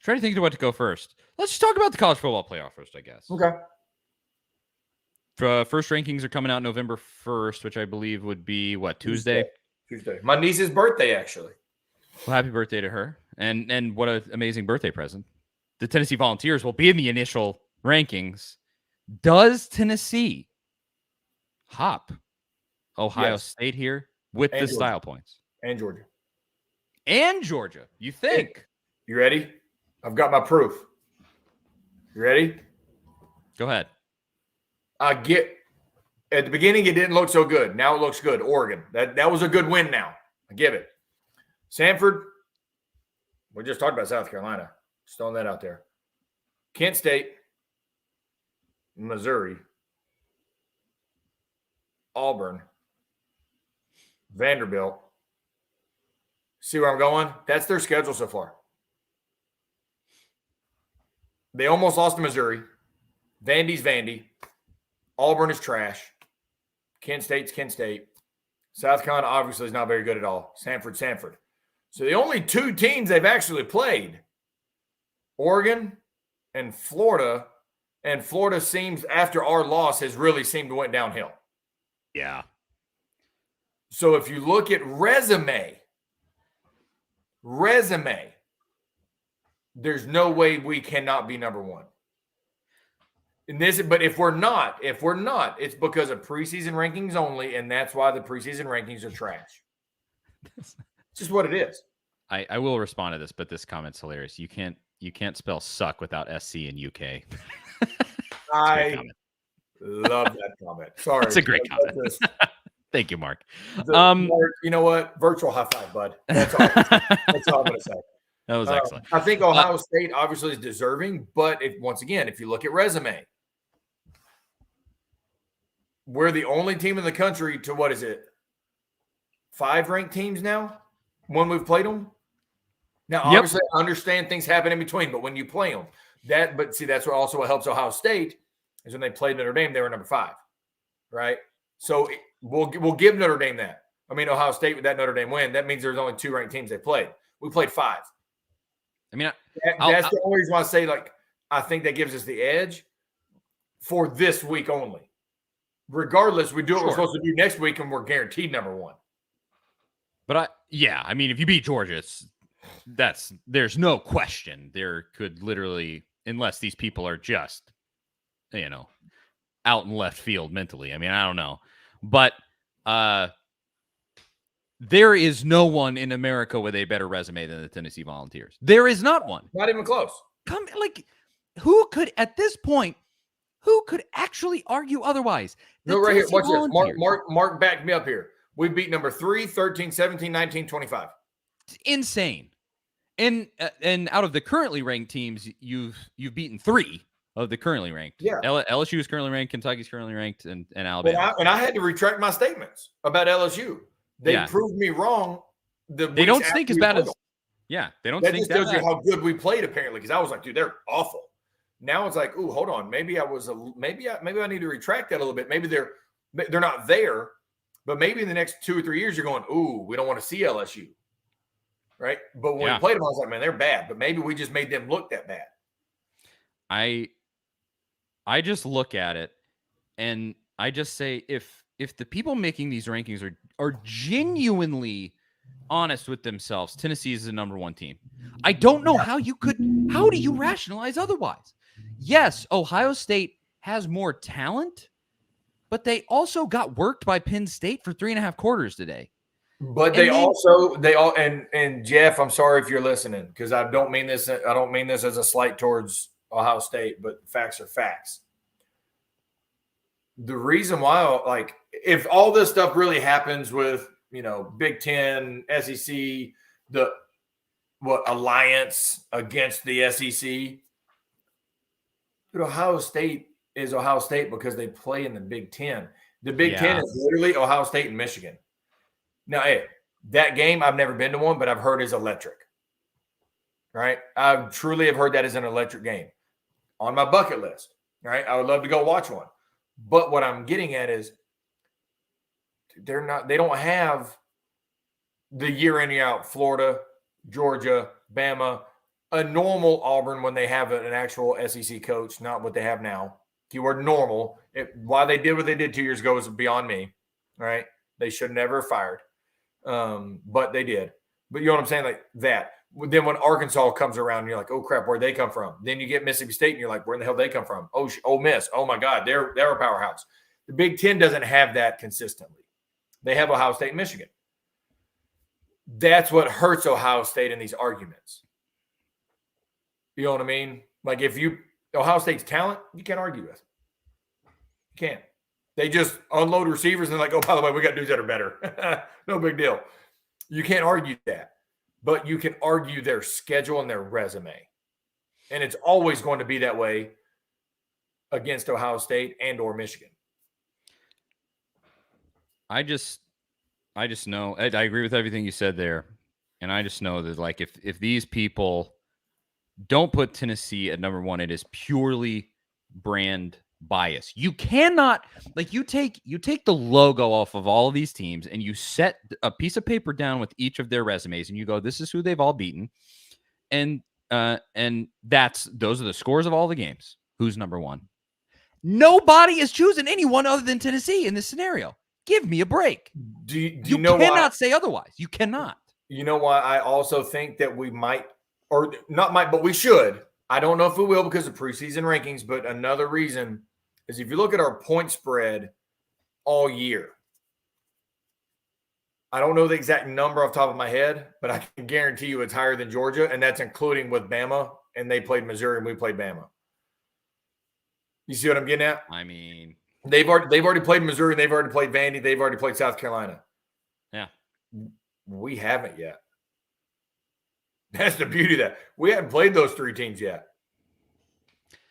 trying to think of what to go first. Let's just talk about the college football playoff first, I guess. Okay. First rankings are coming out November 1st, which I believe would be, Tuesday? Tuesday. My niece's birthday, actually. Well, happy birthday to her. And what an amazing birthday present. The Tennessee Volunteers will be in the initial rankings. Does Tennessee hop Ohio State here with the style points? And Georgia. And Georgia, you think? Hey, you ready? I've got my proof. You ready? Go ahead. At the beginning, it didn't look so good. Now it looks good. Oregon. That was a good win now. I give it. Samford. We just talked about South Carolina. Just throwing that out there. Kent State. Missouri. Auburn. Vanderbilt. See where I'm going? That's their schedule so far. They almost lost to Missouri. Vandy's Vandy. Auburn is trash. Kent State's Kent State. South Carolina obviously is not very good at all. Samford. So the only two teams they've actually played, Oregon and Florida seems, after our loss, has really seemed to went downhill. Yeah. So if you look at resume, there's no way we cannot be number one. But if we're not, it's because of preseason rankings only, and that's why the preseason rankings are trash. It's just what it is. I will respond to this, but this comment's hilarious. You can't spell suck without SC and UK. I love that comment. Sorry. That's a great comment. Thank you, Mark. Mark, you know what? Virtual high five, bud. That's all I'm going to say. That was excellent. I think Ohio State obviously is deserving, but if you look at resume, we're the only team in the country to, 5 ranked teams now when we've played them? Now, obviously, I understand things happen in between, but when you play them, that's what helps Ohio State is when they played Notre Dame, they were number 5, right? So we'll give Notre Dame that. I mean, Ohio State with that Notre Dame win, that means there's only 2 ranked teams they played. We played 5. I mean, that's the only reason why I say, I think that gives us the edge for this week only. Regardless, we do what we're supposed to do next week, and we're guaranteed number 1. But if you beat Georgia, there's no question. There could literally, unless these people are just, out in left field mentally. I mean, I don't know. But there is no one in America with a better resume than the Tennessee Volunteers. There is not one. Not even close. Who could, at this point, actually argue otherwise? No, right here. Watch this. Mark backed me up here. We beat number 3, 13, 17, 19, 25. It's insane. And out of the currently ranked teams, you've beaten 3 of the currently ranked. Yeah. LSU is currently ranked, Kentucky's currently ranked, and Alabama. And I had to retract my statements about LSU. They proved me wrong. They don't stink as bad as. Yeah, they don't stink that bad. That just tells you how good we played, apparently, because I was like, dude, they're awful. Now it's like, ooh, hold on. Maybe I need to retract that a little bit. Maybe they're not there, but maybe in the next 2 or 3 years, you're going, ooh, we don't want to see LSU. Right? But when we played them, I was like, man, they're bad. But maybe we just made them look that bad. I just look at it and I just say, if the people making these rankings are genuinely honest with themselves, Tennessee is the number 1 team. I don't know how do you rationalize otherwise? Yes, Ohio State has more talent, but they also got worked by Penn State for 3.5 quarters today. But and Jeff, I'm sorry if you're listening, because I don't mean this as a slight towards Ohio State, but facts are facts. The reason why, if all this stuff really happens with, Big Ten, SEC, the alliance against the SEC, but Ohio State is Ohio State because they play in the Big Ten. The Big Ten is literally Ohio State and Michigan. Now, hey, that game, I've never been to one, but I've heard is electric. Right? I truly have heard that is an electric game on my bucket list. Right? I would love to go watch one. But what I'm getting at is they don't have the year in, year out Florida, Georgia, Bama, a normal Auburn when they have an actual SEC coach, not what they have now. Keyword normal. Why they did what they did 2 years ago is beyond me. Right? They should never have fired, but they did. But you know what I'm saying? Like that. Then when Arkansas comes around, you're like, oh crap, where'd they come from? Then you get Mississippi State, and you're like, where in the hell did they come from? Oh, Ole Miss. Oh my God, they're a powerhouse. The Big Ten doesn't have that consistently. They have Ohio State and Michigan. That's what hurts Ohio State in these arguments. You know what I mean? Like if Ohio State's talent, you can't argue with. You can't. They just unload receivers and like, oh, by the way, we got dudes that are better. No big deal. You can't argue that. But you can argue their schedule and their resume. And it's always going to be that way against Ohio State and or Michigan. I just know, I agree with everything you said there. And I just know that like if these people don't put Tennessee at number one, it is purely brand bias. You cannot, like, you take the logo off of all of these teams and you set a piece of paper down with each of their resumes and you go, this is who they've all beaten. And those are the scores of all the games. Who's number one? Nobody is choosing anyone other than Tennessee in this scenario. Give me a break. Do you know cannot say otherwise. You cannot. You know why I also think that we might, or not might, but we should. I don't know if we will because of preseason rankings, but another reason is if you look at our point spread all year, I don't know the exact number off the top of my head, but I can guarantee you it's higher than Georgia, and that's including with Bama, and they played Missouri and we played Bama. You see what I'm getting at? I mean, they've already played Missouri, they've already played Vandy, they've already played South Carolina. Yeah. We haven't yet. That's the beauty of that. We haven't played those three teams yet.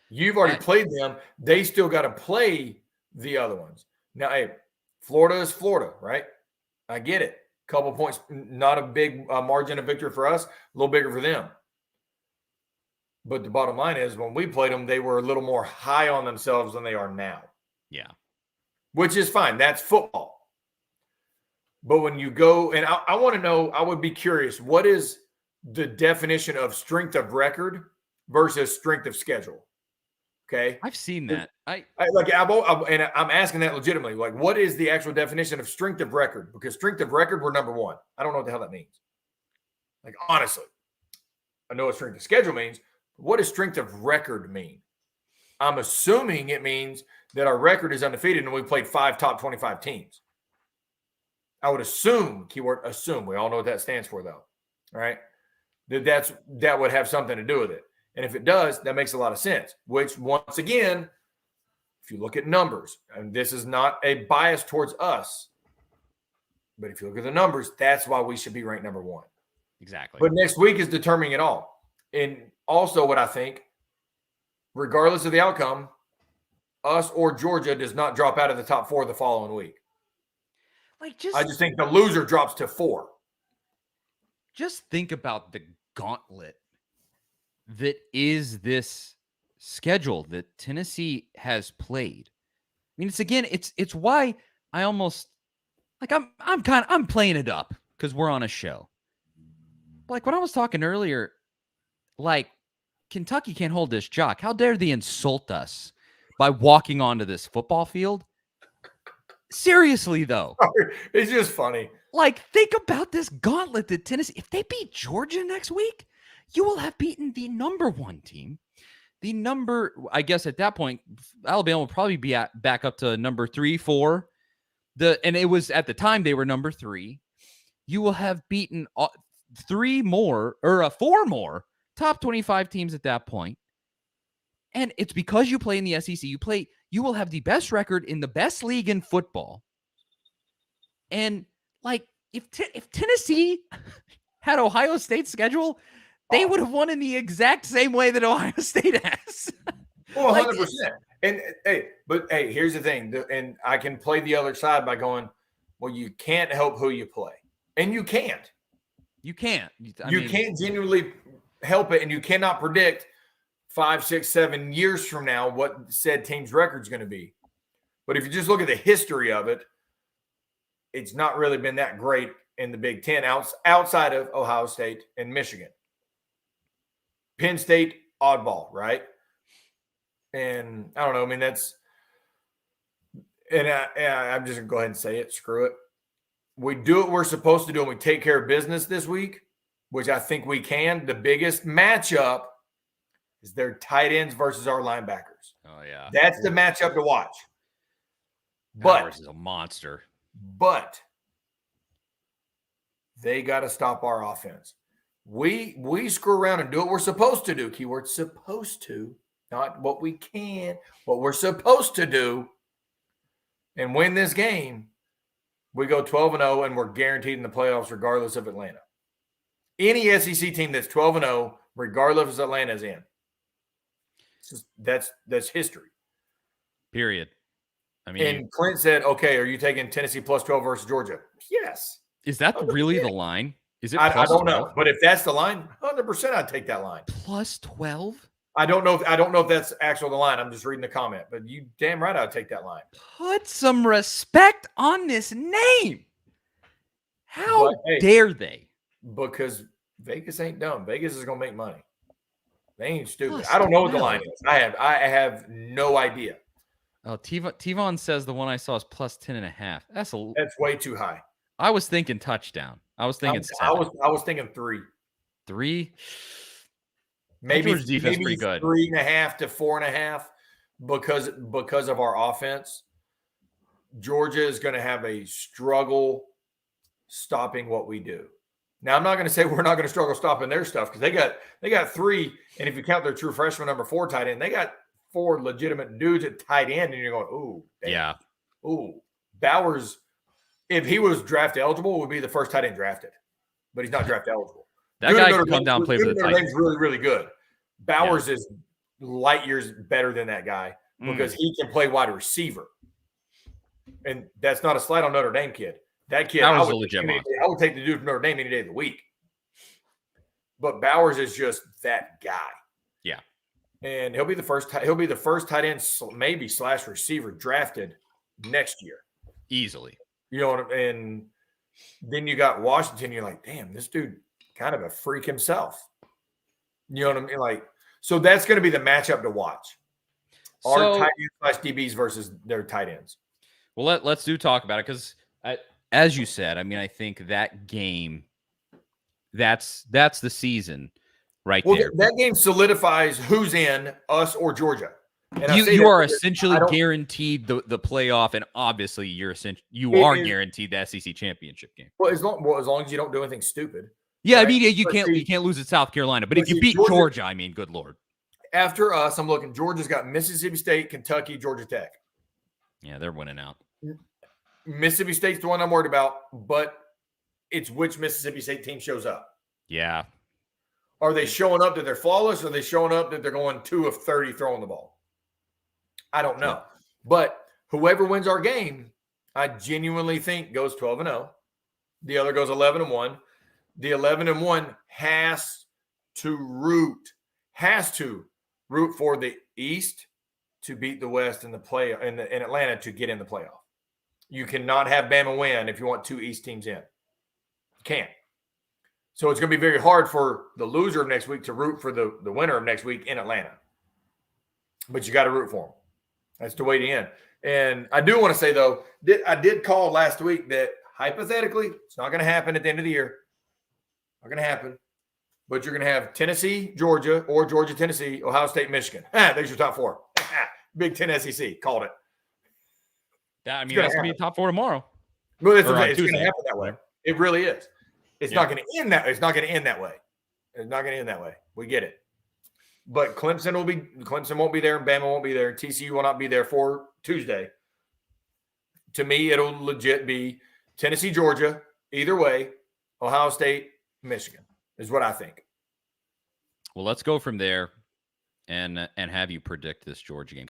You've already played them. They still got to play the other ones. Now, hey, Florida is Florida, right? I get it. Couple points, not a big margin of victory for us, a little bigger for them. But the bottom line is when we played them, they were a little more high on themselves than they are now. Yeah. Which is fine. That's football. But when you go, and I want to know, I would be curious, what is the definition of strength of record versus strength of schedule? Okay. I've seen that. I'm asking that legitimately. Like, what is the actual definition of strength of record? Because strength of record, we're number one. I don't know what the hell that means. Like, honestly, I know what strength of schedule means. But what does strength of record mean? I'm assuming it means that our record is undefeated and we played 5 top 25 teams. I would assume, keyword assume. We all know what that stands for, though. All right. That would have something to do with it. And if it does, that makes a lot of sense, which once again, if you look at numbers, and this is not a bias towards us, but if you look at the numbers, that's why we should be ranked number one. Exactly. But next week is determining it all. And also what I think, regardless of the outcome, us or Georgia does not drop out of the top 4 the following week. I just think the loser drops to 4. Just think about the gauntlet that is this schedule that Tennessee has played. I mean, it's why I almost like I'm playing it up because we're on a show. Like when I was talking earlier, like Kentucky can't hold this jock. How dare they insult us by walking onto this football field? Seriously, though. It's just funny. Like, think about this gauntlet that Tennessee, if they beat Georgia next week, you will have beaten the number 1 team. I guess at that point, Alabama will probably be back up to number 3, 4. And it was at the time they were number 3. You will have beaten 4 more top 25 teams at that point. And it's because you play in the SEC. You will have the best record in the best league in football. And like, if Tennessee had Ohio State's schedule, they would have won in the exact same way that Ohio State has. Well, 100%. And hey, here's the thing. And I can play the other side by going, well, you can't help who you play. And you can't. You can't. You can't genuinely help it. And you cannot predict 5, 6, 7 years from now what said team's record is going to be. But if you just look at the history of it, it's not really been that great in the Big Ten outside of Ohio State and Michigan. Penn State, oddball, right? And I don't know. I mean, I'm just going to go ahead and say it. Screw it. We do what we're supposed to do, and we take care of business this week, which I think we can. The biggest matchup is their tight ends versus our linebackers. Oh, yeah. That's the matchup to watch. Bowers is a monster. But they got to stop our offense. We screw around and do what we're supposed to do. Keyword supposed to, not what we can, what we're supposed to do, and win this game. We go 12-0, and we're guaranteed in the playoffs regardless of Atlanta. Any SEC team that's 12-0, regardless if Atlanta's in. That's history. Period. I mean, and Clint said, okay, are you taking Tennessee plus 12 versus Georgia? Yes. Is that really the line? Is it? I don't 12? know. But if that's the line, 100% I'd take that line. Plus 12? I don't know if that's actually the line. I'm just reading the comment. But you damn right I'd take that line. Put some respect on this name. How dare they? Because Vegas ain't dumb. Vegas is going to make money. They ain't stupid. Plus I don't know what the 12. line is. I have no idea. Oh, T-Von says the one I saw is plus 10.5. That's way too high. I was thinking touchdown. I was thinking 7. I was thinking 3. 3? Maybe defense pretty good. 3.5 to 4.5 because of our offense. Georgia is going to have a struggle stopping what we do. Now, I'm not going to say we're not going to struggle stopping their stuff because they got 3, and if you count their true freshman number 4 tight end, they got 4 legitimate dudes at tight end, and you're going, ooh, damn. Yeah, ooh, Bowers. If he was draft eligible, would be the first tight end drafted, but he's not draft eligible. That guy can come down and play for the Titans. Really, really good. Bowers is light years better than that guy because he can play wide receiver, and that's not a slight on Notre Dame kid. That kid, I would take the dude from Notre Dame any day of the week. But Bowers is just that guy. Yeah, and he'll be the first tight end, maybe / receiver drafted next year, easily. You know, and then you got Washington. You're like, damn, this dude kind of a freak himself. You know what I mean? Like, so that's going to be the matchup to watch. Our tight ends / DBs versus their tight ends. Well, let's talk about it because, as you said, I mean, I think that game, that's the season right there. That game solidifies who's in, us or Georgia. And you are essentially guaranteed the playoff, and obviously you are guaranteed the SEC championship game. Well, as long as you don't do anything stupid. Yeah, right? I mean, you can't lose at South Carolina, but if you beat Georgia, I mean, good Lord. After us, I'm looking. Georgia's got Mississippi State, Kentucky, Georgia Tech. Yeah, they're winning out. Mississippi State's the one I'm worried about, but it's which Mississippi State team shows up. Yeah. Are they showing up that they're flawless, or are they showing up that they're going 2 of 30 throwing the ball? I don't know. But whoever wins our game, I genuinely think goes 12-0. The other goes 11-1. The 11-1 has to root for the East to beat the West in the play in Atlanta to get in the playoff. You cannot have Bama win if you want 2 East teams in. You can't. So it's going to be very hard for the loser of next week to root for the winner of next week in Atlanta. But you got to root for them. That's the way to end. And I do want to say, though, I did call last week that hypothetically, it's not going to happen at the end of the year. Not going to happen. But you're going to have Tennessee, Georgia, or Georgia, Tennessee, Ohio State, Michigan. There's your top 4. Big 10 SEC. Called it. I mean, that's going to be top 4 tomorrow. Well, it's going to happen that way. It really is. It's not going to end that. It's not going to end that way. It's not going to end that way. We get it. But Clemson won't be there, and Bama won't be there, and TCU will not be there for Tuesday. To me, it'll legit be Tennessee, Georgia, either way, Ohio State, Michigan is what I think. Well, let's go from there and have you predict this Georgia game.